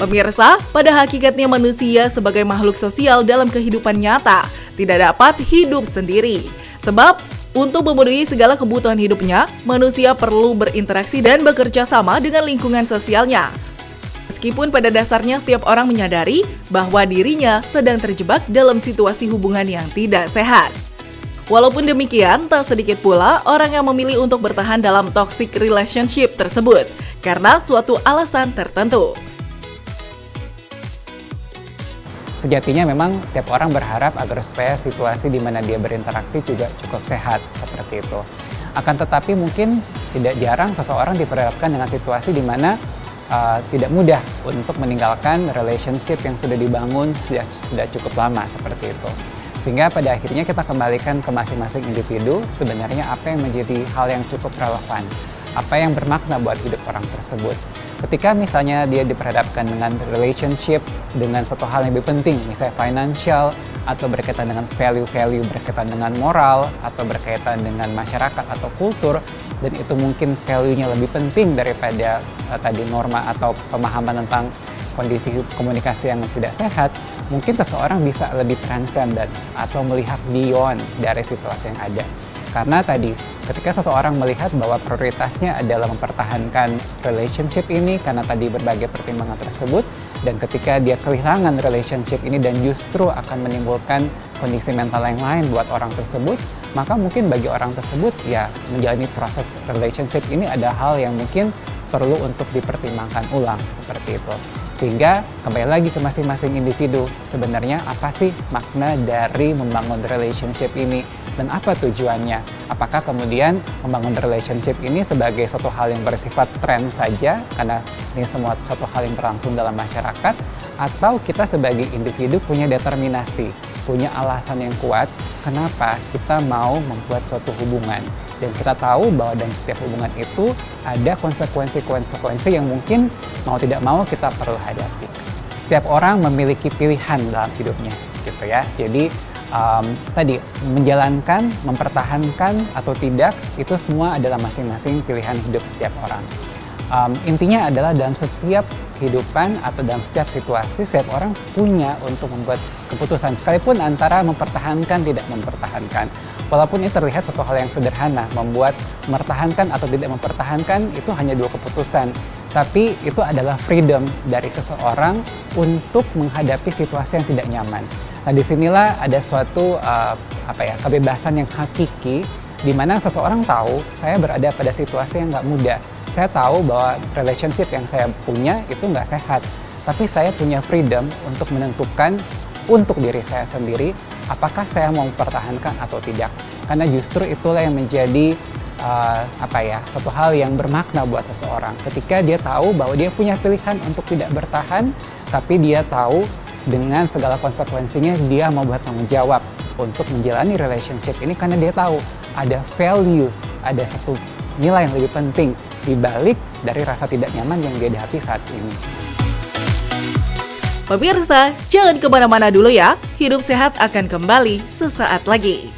Pemirsa, pada hakikatnya manusia sebagai makhluk sosial dalam kehidupan nyata tidak dapat hidup sendiri. Sebab, untuk memenuhi segala kebutuhan hidupnya, manusia perlu berinteraksi dan bekerja sama dengan lingkungan sosialnya. Meskipun pada dasarnya setiap orang menyadari bahwa dirinya sedang terjebak dalam situasi hubungan yang tidak sehat. Walaupun demikian, tak sedikit pula orang yang memilih untuk bertahan dalam toxic relationship tersebut karena suatu alasan tertentu. Sejatinya memang setiap orang berharap agar supaya situasi di mana dia berinteraksi juga cukup sehat, seperti itu. Akan tetapi mungkin tidak jarang seseorang diperhadapkan dengan situasi di mana tidak mudah untuk meninggalkan relationship yang sudah dibangun sudah cukup lama, seperti itu. Sehingga pada akhirnya kita kembalikan ke masing-masing individu sebenarnya apa yang menjadi hal yang cukup relevan, apa yang bermakna buat hidup orang tersebut. Ketika misalnya dia diperhadapkan dengan relationship dengan satu hal yang lebih penting, misalnya financial, atau berkaitan dengan value-value, berkaitan dengan moral, atau berkaitan dengan masyarakat atau kultur, dan itu mungkin value-nya lebih penting daripada tadi norma atau pemahaman tentang kondisi komunikasi yang tidak sehat, mungkin seseorang bisa lebih transcendent atau melihat beyond dari situasi yang ada. Karena tadi, ketika seseorang melihat bahwa prioritasnya adalah mempertahankan relationship ini karena tadi berbagai pertimbangan tersebut, dan ketika dia kehilangan relationship ini dan justru akan menimbulkan kondisi mental yang lain buat orang tersebut, maka mungkin bagi orang tersebut ya menjalani proses relationship ini ada hal yang mungkin perlu untuk dipertimbangkan ulang, seperti itu. Sehingga kembali lagi ke masing-masing individu, sebenarnya apa sih makna dari membangun relationship ini dan apa tujuannya? Apakah kemudian membangun relationship ini sebagai suatu hal yang bersifat tren saja karena ini semua suatu hal yang berlangsung dalam masyarakat, atau kita sebagai individu punya determinasi, punya alasan yang kuat kenapa kita mau membuat suatu hubungan. Dan kita tahu bahwa dalam setiap hubungan itu ada konsekuensi-konsekuensi yang mungkin mau tidak mau kita perlu hadapi. Setiap orang memiliki pilihan dalam hidupnya, gitu ya. Jadi tadi menjalankan, mempertahankan atau tidak itu semua adalah masing-masing pilihan hidup setiap orang. Intinya adalah dalam setiap kehidupan atau dalam setiap situasi setiap orang punya untuk membuat keputusan sekalipun antara mempertahankan tidak mempertahankan. Walaupun ini terlihat suatu hal yang sederhana, mempertahankan atau tidak mempertahankan itu hanya dua keputusan, tapi itu adalah freedom dari seseorang untuk menghadapi situasi yang tidak nyaman. Nah, disinilah ada suatu kebebasan yang hakiki, di mana seseorang tahu saya berada pada situasi yang nggak mudah. Saya tahu bahwa relationship yang saya punya itu nggak sehat, tapi saya punya freedom untuk menentukan untuk diri saya sendiri apakah saya mau mempertahankan atau tidak. Karena justru itulah yang menjadi satu hal yang bermakna buat seseorang. Ketika dia tahu bahwa dia punya pilihan untuk tidak bertahan, tapi dia tahu dengan segala konsekuensinya dia mau bertanggung jawab untuk menjalani relationship ini karena dia tahu ada value, ada satu nilai yang lebih penting di balik dari rasa tidak nyaman yang dia hadapi saat ini. Pemirsa, jangan kemana-mana dulu ya. Hidup Sehat akan kembali sesaat lagi.